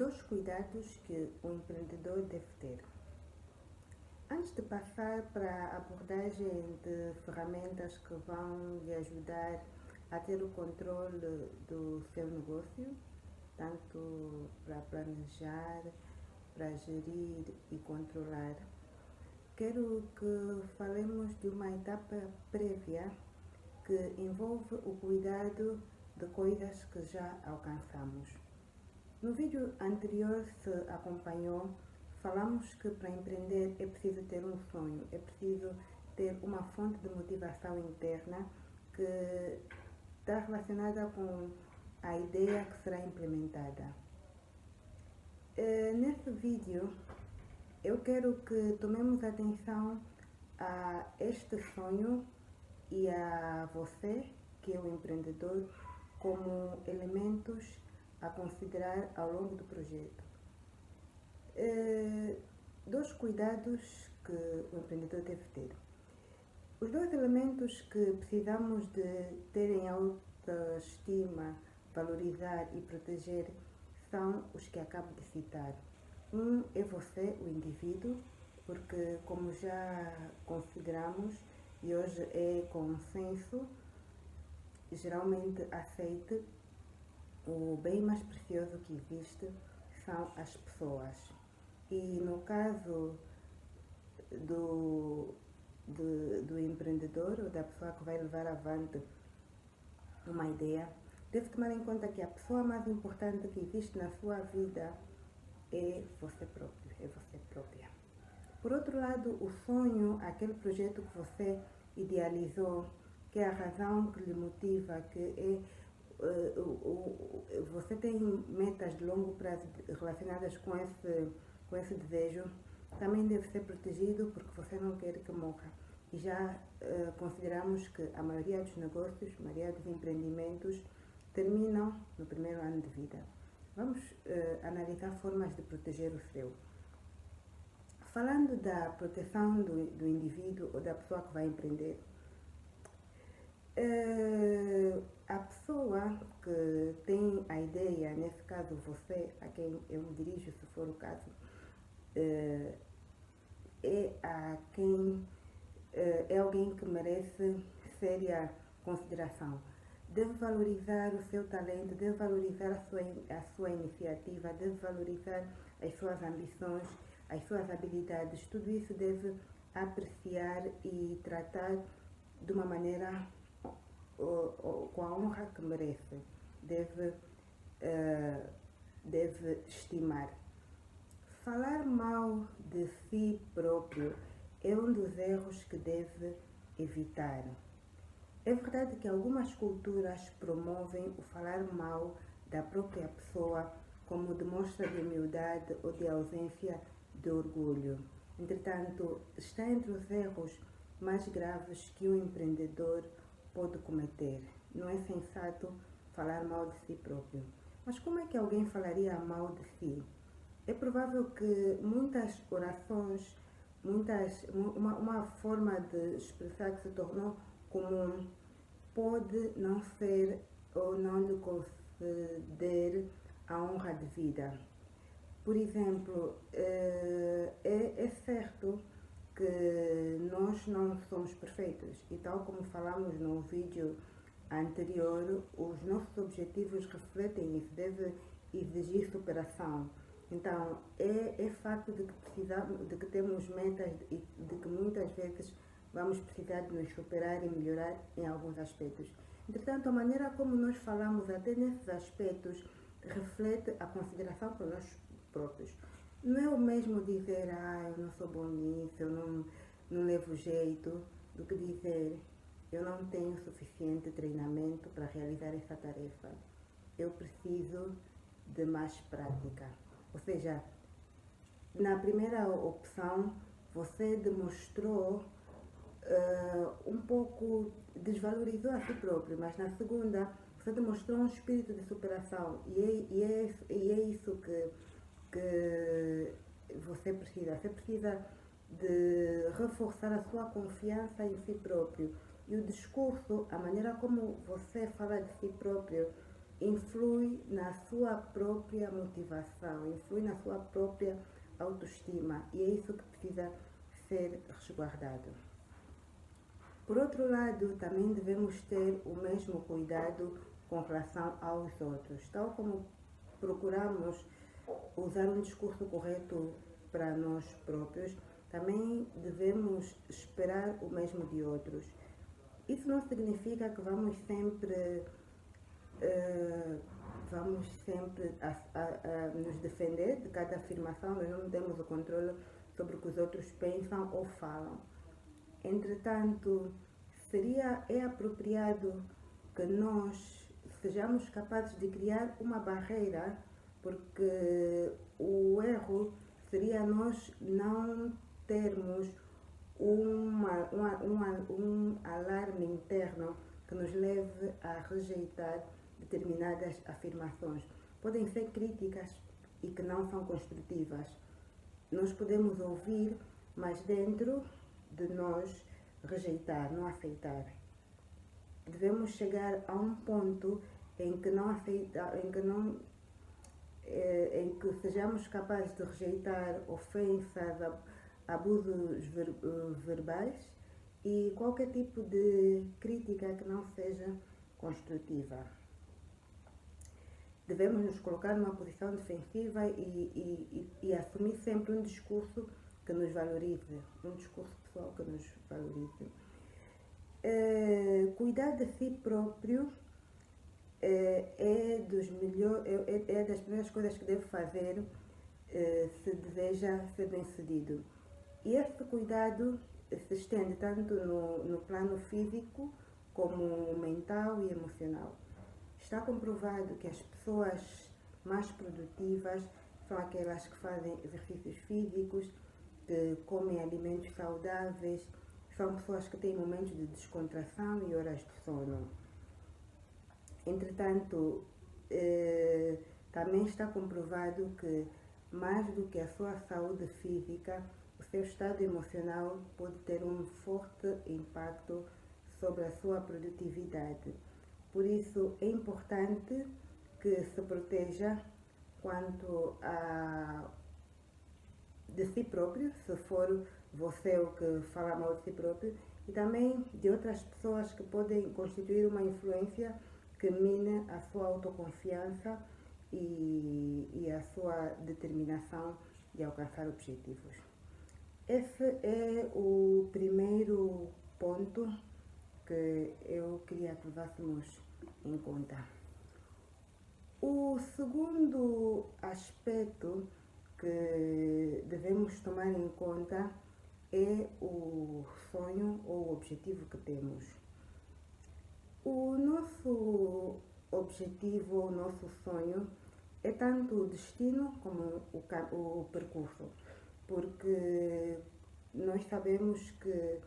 Dois cuidados que o empreendedor deve ter. Antes de passar para a abordagem de ferramentas que vão lhe ajudar a ter o controle do seu negócio, tanto para planejar, para gerir e controlar, quero que falemos de uma etapa prévia que envolve o cuidado de coisas que já alcançamos. No vídeo anterior, se acompanhou, falamos que para empreender é preciso ter um sonho, é preciso ter uma fonte de motivação interna que está relacionada com a ideia que será implementada. Nesse vídeo, eu quero que tomemos atenção a este sonho e a você, que é o empreendedor, como elementos a considerar ao longo do projeto. Dois cuidados que o empreendedor deve ter. Os dois elementos que precisamos de ter em alta estima, valorizar e proteger são os que acabo de citar. Um é você, o indivíduo, porque como já consideramos e hoje é consenso, geralmente aceite, o bem mais precioso que existe são as pessoas. E no caso do empreendedor ou da pessoa que vai levar avante uma ideia, deve tomar em conta que a pessoa mais importante que existe na sua vida é você próprio, é você própria. Por outro lado, o sonho, aquele projeto que você idealizou, que é a razão que lhe motiva, que é você tem metas de longo prazo relacionadas com esse desejo, também deve ser protegido porque você não quer que morra. E já consideramos que a maioria dos negócios, a maioria dos empreendimentos terminam no primeiro ano de vida. Vamos analisar formas de proteger o seu. Falando da proteção do indivíduo ou da pessoa que vai empreender, a pessoa que tem a ideia, nesse caso você, a quem eu me dirijo, se for o caso, é alguém que merece séria consideração. Deve valorizar o seu talento, deve valorizar a sua iniciativa, deve valorizar as suas ambições, as suas habilidades. Tudo isso deve apreciar e tratar de uma maneira com a honra que merece. Deve estimar. Falar mal de si próprio é um dos erros que deve evitar. É verdade que algumas culturas promovem o falar mal da própria pessoa como demonstra de humildade ou de ausência de orgulho. Entretanto, está entre os erros mais graves que um empreendedor pode cometer. Não é sensato falar mal de si próprio. Mas como é que alguém falaria mal de si? É provável que muitas orações, uma forma de expressar que se tornou comum, pode não ser ou não lhe conceder a honra de vida. Por exemplo, é certo que nós não somos perfeitos e, tal como falamos no vídeo anterior, os nossos objetivos refletem isso, deve exigir superação. Então, é facto de que temos metas e de que muitas vezes vamos precisar de nos superar e melhorar em alguns aspectos. Entretanto, a maneira como nós falamos até nesses aspectos reflete a consideração por nós próprios. Não é o mesmo dizer, eu não sou bom nisso, eu não levo jeito, do que dizer, eu não tenho suficiente treinamento para realizar essa tarefa. Eu preciso de mais prática. Ou seja, na primeira opção, você demonstrou um pouco, desvalorizou a si próprio, mas na segunda, você demonstrou um espírito de superação. E é isso que você precisa. Você precisa de reforçar a sua confiança em si próprio. E o discurso, a maneira como você fala de si próprio, influi na sua própria motivação, influi na sua própria autoestima, e é isso que precisa ser resguardado. Por outro lado, também devemos ter o mesmo cuidado com relação aos outros, tal como procuramos usar um discurso correto para nós próprios, também devemos esperar o mesmo de outros. Isso não significa que vamos sempre nos defender de cada afirmação. Nós não temos o controle sobre o que os outros pensam ou falam. Entretanto, é apropriado que nós sejamos capazes de criar uma barreira, porque o erro seria nós não termos um alarme interno que nos leve a rejeitar determinadas afirmações. Podem ser críticas e que não são construtivas. Nós podemos ouvir, mas dentro de nós rejeitar, não aceitar. Devemos chegar a um ponto em que sejamos capazes de rejeitar ofensas, abusos verbais e qualquer tipo de crítica que não seja construtiva. Devemos nos colocar numa posição defensiva e assumir sempre um discurso que nos valorize, um discurso pessoal que nos valorize. Cuidar de si próprio é das primeiras coisas que deve fazer se deseja ser bem-sucedido. E esse cuidado se estende tanto no plano físico como mental e emocional. Está comprovado que as pessoas mais produtivas são aquelas que fazem exercícios físicos, que comem alimentos saudáveis, são pessoas que têm momentos de descontração e horas de sono. Entretanto, também está comprovado que, mais do que a sua saúde física, o seu estado emocional pode ter um forte impacto sobre a sua produtividade. Por isso, é importante que se proteja quanto de si próprio, se for você o que fala mal de si próprio, e também de outras pessoas que podem constituir uma influência que mine a sua autoconfiança e a sua determinação de alcançar objetivos. Esse é o primeiro ponto que eu queria que levássemos em conta. O segundo aspecto que devemos tomar em conta é o sonho ou o objetivo que temos. O nosso objetivo, o nosso sonho é tanto o destino como o percurso, porque nós sabemos que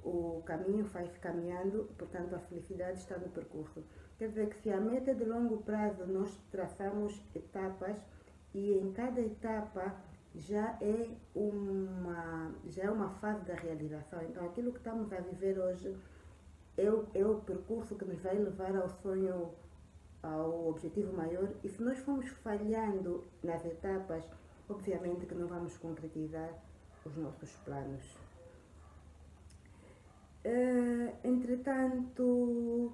o caminho vai-se caminhando, portanto a felicidade está no percurso. Quer dizer que se a meta é de longo prazo, nós traçamos etapas e em cada etapa já é uma fase da realização. Então aquilo que estamos a viver hoje é o percurso que nos vai levar ao sonho, ao objetivo maior, e se nós formos falhando nas etapas, obviamente que não vamos concretizar os nossos planos. Entretanto,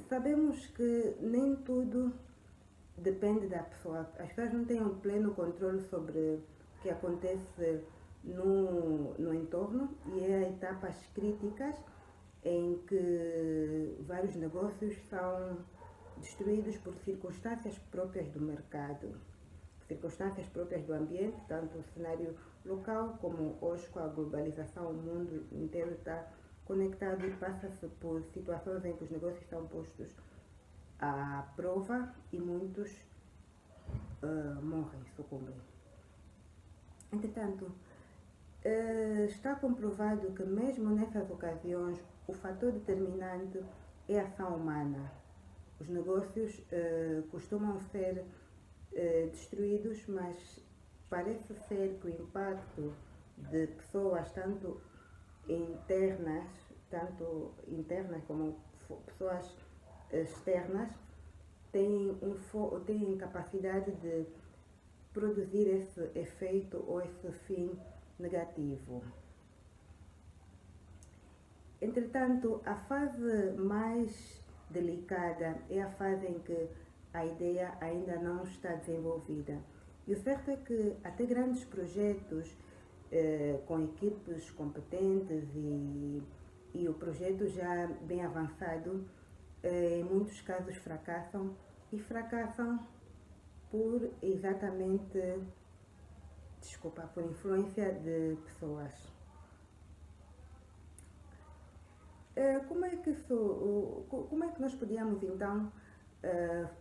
sabemos que nem tudo depende da pessoa. As pessoas não têm um pleno controle sobre o que acontece no entorno, e há etapas críticas em que vários negócios são destruídos por circunstâncias próprias do mercado, circunstâncias próprias do ambiente, tanto o cenário local como hoje com a globalização, o mundo inteiro está conectado e passa-se por situações em que os negócios são postos à prova e muitos morrem, sucumbem. Entretanto, está comprovado que mesmo nessas ocasiões o fator determinante é a ação humana. Os negócios costumam ser destruídos, mas parece ser que o impacto de pessoas, tanto internas como pessoas externas, têm capacidade de produzir esse efeito ou esse fim negativo. Entretanto, a fase mais delicada é a fase em que a ideia ainda não está desenvolvida. E o certo é que até grandes projetos com equipes competentes e o projeto já bem avançado, em muitos casos fracassam, e fracassam por por influência de pessoas. Como é que nós podíamos então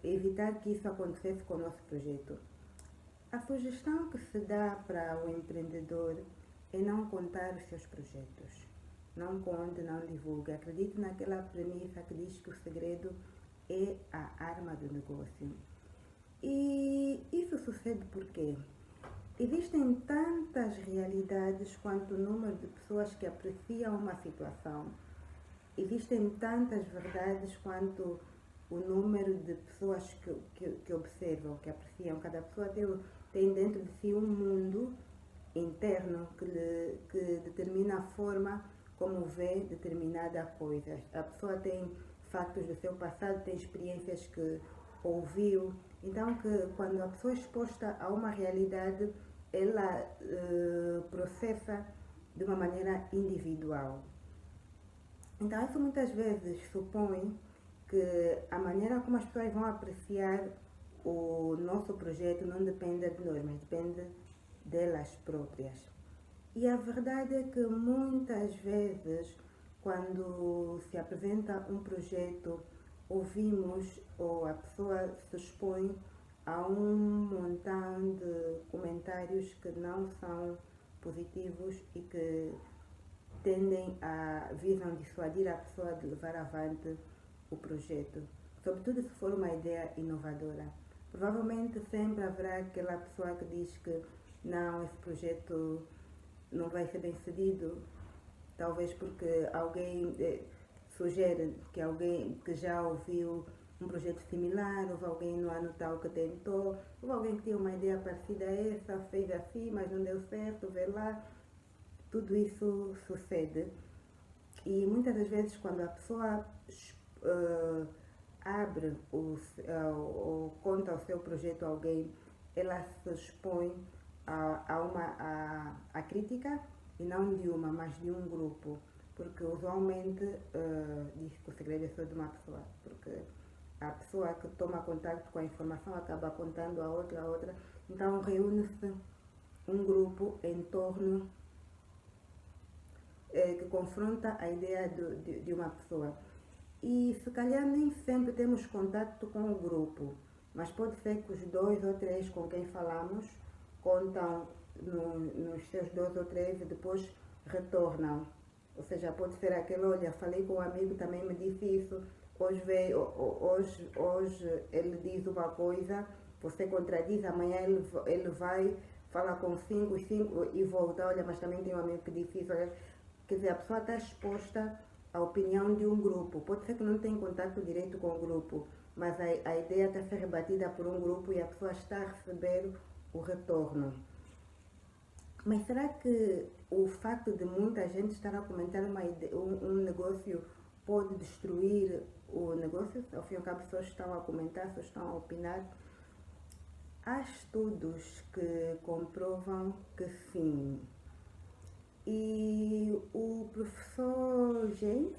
evitar que isso acontecesse com o nosso projeto? A sugestão que se dá para o empreendedor é não contar os seus projetos. Não conte, não divulgue. Acredite naquela premissa que diz que o segredo é a arma do negócio. E isso sucede porque existem tantas realidades quanto o número de pessoas que apreciam uma situação. Existem tantas verdades quanto o número de pessoas que observam, que apreciam. Cada pessoa tem dentro de si um mundo interno que determina a forma como vê determinada coisa. A pessoa tem factos do seu passado, tem experiências que ouviu. Então, quando a pessoa é exposta a uma realidade, ela processa de uma maneira individual. Então, isso muitas vezes supõe que a maneira como as pessoas vão apreciar o nosso projeto não depende de nós, mas depende delas próprias. E a verdade é que muitas vezes, quando se apresenta um projeto, ouvimos ou a pessoa se expõe a um montão de comentários que não são positivos e que visam dissuadir a pessoa de levar avante o projeto, sobretudo se for uma ideia inovadora. Provavelmente sempre haverá aquela pessoa que diz que não, esse projeto não vai ser bem sucedido, talvez porque alguém sugere que alguém que já ouviu um projeto similar, houve alguém no ano tal que tentou, houve alguém que tinha uma ideia parecida a essa, fez assim, mas não deu certo, vê lá. Tudo isso sucede. E muitas das vezes quando a pessoa abre ou conta o seu projeto a alguém, ela se expõe a crítica, e não de uma, mas de um grupo, porque usualmente diz que o segredo é só de uma pessoa, porque a pessoa que toma contato com a informação acaba contando a outra, então reúne-se um grupo em torno que confronta a ideia de uma pessoa. E se calhar nem sempre temos contato com o grupo, mas pode ser que os 2 ou 3 com quem falamos contam nos seus 2 ou 3 e depois retornam. Ou seja, pode ser aquele, olha, falei com um amigo, também me disse isso, hoje ele diz uma coisa, você contradiz, amanhã ele vai, fala com 5 e volta, olha, mas também tem um amigo que disse isso. Quer dizer, a pessoa está exposta à opinião de um grupo. Pode ser que não tenha contato direto com o grupo, mas a ideia está a ser rebatida por um grupo e a pessoa está a receber o retorno. Mas será que o facto de muita gente estar a comentar um negócio pode destruir o negócio? Ao fim e ao cabo, as pessoas estão a comentar, as pessoas estão a opinar. Há estudos que comprovam que sim. E o professor James,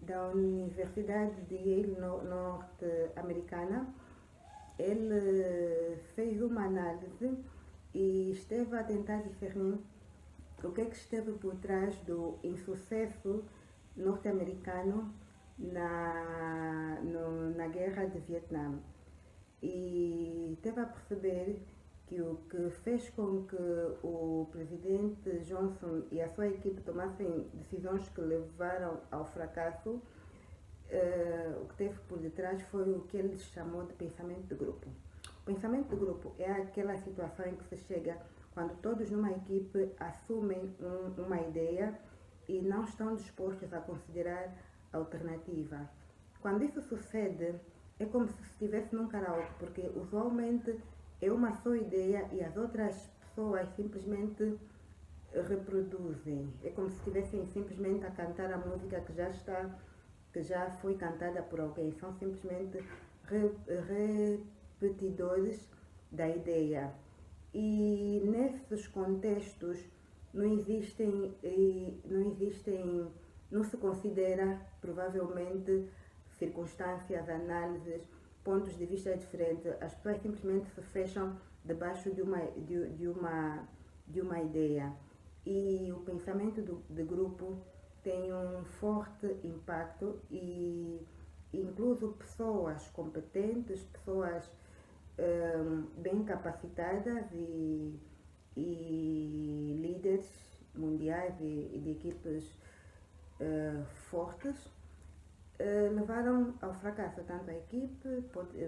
da Universidade de Yale norte-americana, ele fez uma análise e esteve a tentar discernir o que é que esteve por trás do insucesso norte-americano na guerra de Vietnã. E esteve a perceber que o que fez com que o presidente Johnson e a sua equipe tomassem decisões que levaram ao fracasso, o que teve por detrás foi o que ele chamou de pensamento de grupo. O pensamento de grupo é aquela situação em que se chega quando todos numa equipe assumem uma ideia e não estão dispostos a considerar a alternativa. Quando isso sucede, é como se estivesse num karaoke, porque usualmente é uma só ideia e as outras pessoas simplesmente reproduzem. É como se estivessem simplesmente a cantar a música que já foi cantada por alguém. São simplesmente repetidores da ideia. E nesses contextos não existem, não se considera provavelmente circunstâncias, análises, pontos de vista diferentes. As pessoas simplesmente se fecham debaixo de uma ideia. E o pensamento de grupo tem um forte impacto e incluso pessoas competentes, pessoas bem capacitadas e líderes mundiais e de equipes fortes levaram ao fracasso tanto a equipe,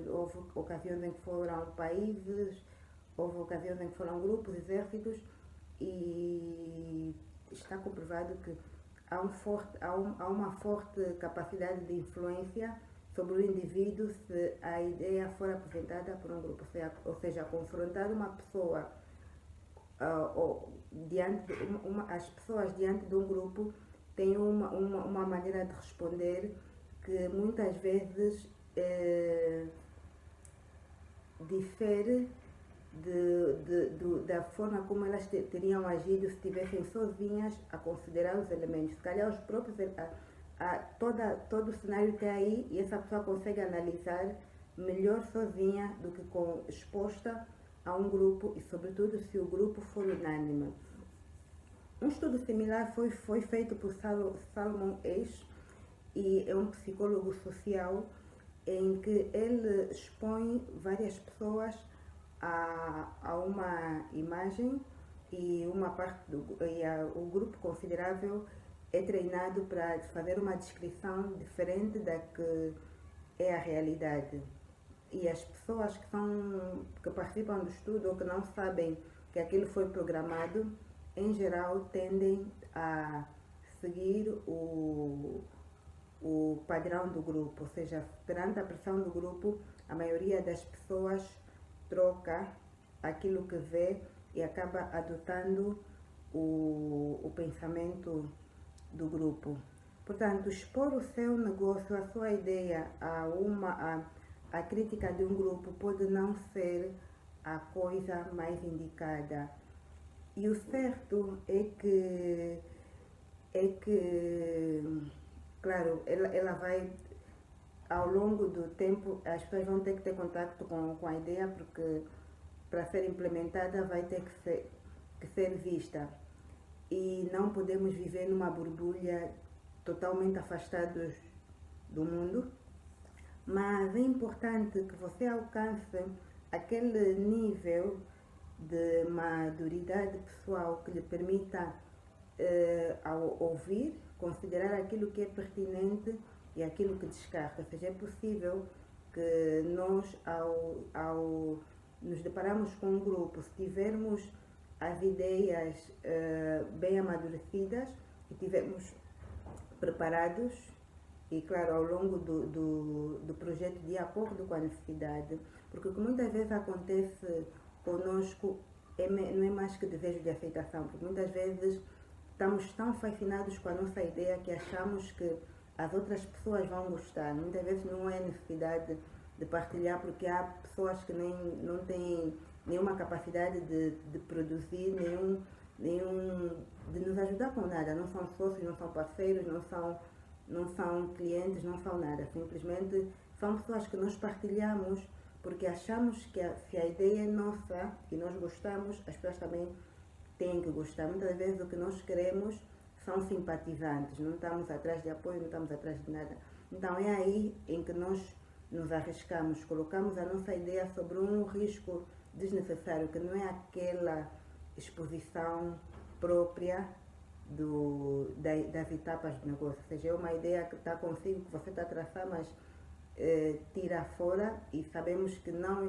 houve ocasiões em que foram países, houve ocasiões em que foram grupos, exércitos, e está comprovado que há uma forte capacidade de influência sobre o indivíduo se a ideia for apresentada por um grupo, ou seja, confrontar uma pessoa as pessoas diante de um grupo têm uma maneira de responder que muitas vezes difere da forma como elas teriam agido se estivessem sozinhas a considerar os elementos. Se calhar os próprios, todo o cenário está aí e essa pessoa consegue analisar melhor sozinha do que exposta a um grupo e, sobretudo, se o grupo for unânime. Um estudo similar foi feito por Salomon Asch, e é um psicólogo social, em que ele expõe várias pessoas a uma imagem e o grupo considerável é treinado para fazer uma descrição diferente da que é a realidade. E as pessoas que participam do estudo ou que não sabem que aquilo foi programado, em geral tendem a seguir o padrão do grupo, ou seja, perante a pressão do grupo, a maioria das pessoas troca aquilo que vê e acaba adotando o pensamento do grupo. Portanto, expor o seu negócio, a sua ideia a crítica de um grupo pode não ser a coisa mais indicada. E o certo é que claro, ela vai, ao longo do tempo, as pessoas vão ter que ter contato com a ideia, porque para ser implementada vai ter que ser vista. E não podemos viver numa borbulha totalmente afastados do mundo, mas é importante que você alcance aquele nível de maduridade pessoal que lhe permita ao ouvir, considerar aquilo que é pertinente e aquilo que descarta. Ou seja, é possível que nós, ao nos depararmos com um grupo, se tivermos as ideias bem amadurecidas e tivermos preparados, e claro, ao longo do projeto de acordo com a necessidade, porque o que muitas vezes acontece conosco não é mais que desejo de aceitação, porque muitas vezes estamos tão fascinados com a nossa ideia que achamos que as outras pessoas vão gostar. Muitas vezes não é necessidade de partilhar, porque há pessoas que não têm nenhuma capacidade de produzir, de nos ajudar com nada. Não são sócios, não são parceiros, não são clientes, não são nada. Simplesmente são pessoas que nós partilhamos porque achamos que se a ideia é nossa e nós gostamos, as pessoas também têm que gostar. Muitas vezes o que nós queremos são simpatizantes, não estamos atrás de apoio, não estamos atrás de nada. Então é aí em que nós nos arriscamos, colocamos a nossa ideia sobre um risco desnecessário, que não é aquela exposição própria das etapas do negócio. Ou seja, é uma ideia que está consigo, que você está a traçar, mas tira fora, e sabemos que não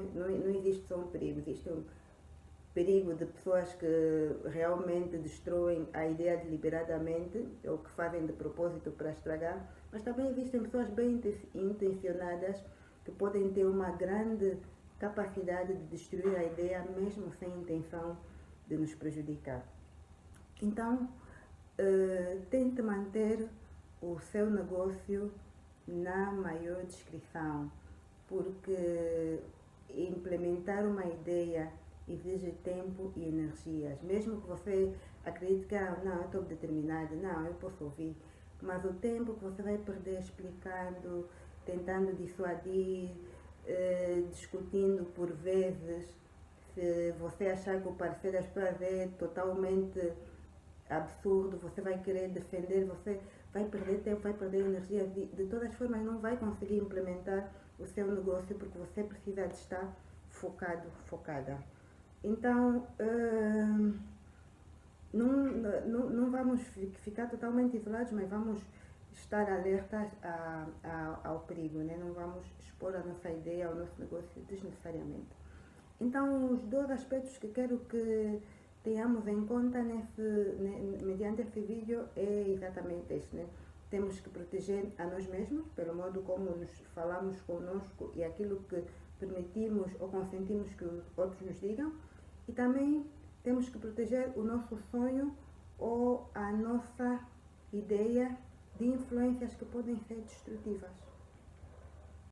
existe só um perigo, existe um perigo de pessoas que realmente destroem a ideia deliberadamente ou que fazem de propósito para estragar, mas também existem pessoas bem intencionadas que podem ter uma grande capacidade de destruir a ideia, mesmo sem intenção de nos prejudicar. Então, tente manter o seu negócio na maior discrição, porque implementar uma ideia exige tempo e energias. Mesmo que você acredite que, não, eu estou determinada, não, eu posso ouvir, mas o tempo que você vai perder explicando, tentando dissuadir, discutindo por vezes, se você achar que o parecer das pessoas é totalmente absurdo, você vai querer defender, você vai perder tempo, vai perder energia, de todas as formas não vai conseguir implementar o seu negócio porque você precisa de estar focado, focada. Então, não vamos ficar totalmente isolados, mas vamos estar alertas ao perigo, né? Não vamos expor a nossa ideia, ao nosso negócio desnecessariamente. Então, os 2 aspectos que quero que tenhamos em conta mediante esse vídeo é exatamente este, né? Temos que proteger a nós mesmos, pelo modo como nos falamos conosco e aquilo que permitimos ou consentimos que os outros nos digam, e também temos que proteger o nosso sonho ou a nossa ideia de influências que podem ser destrutivas.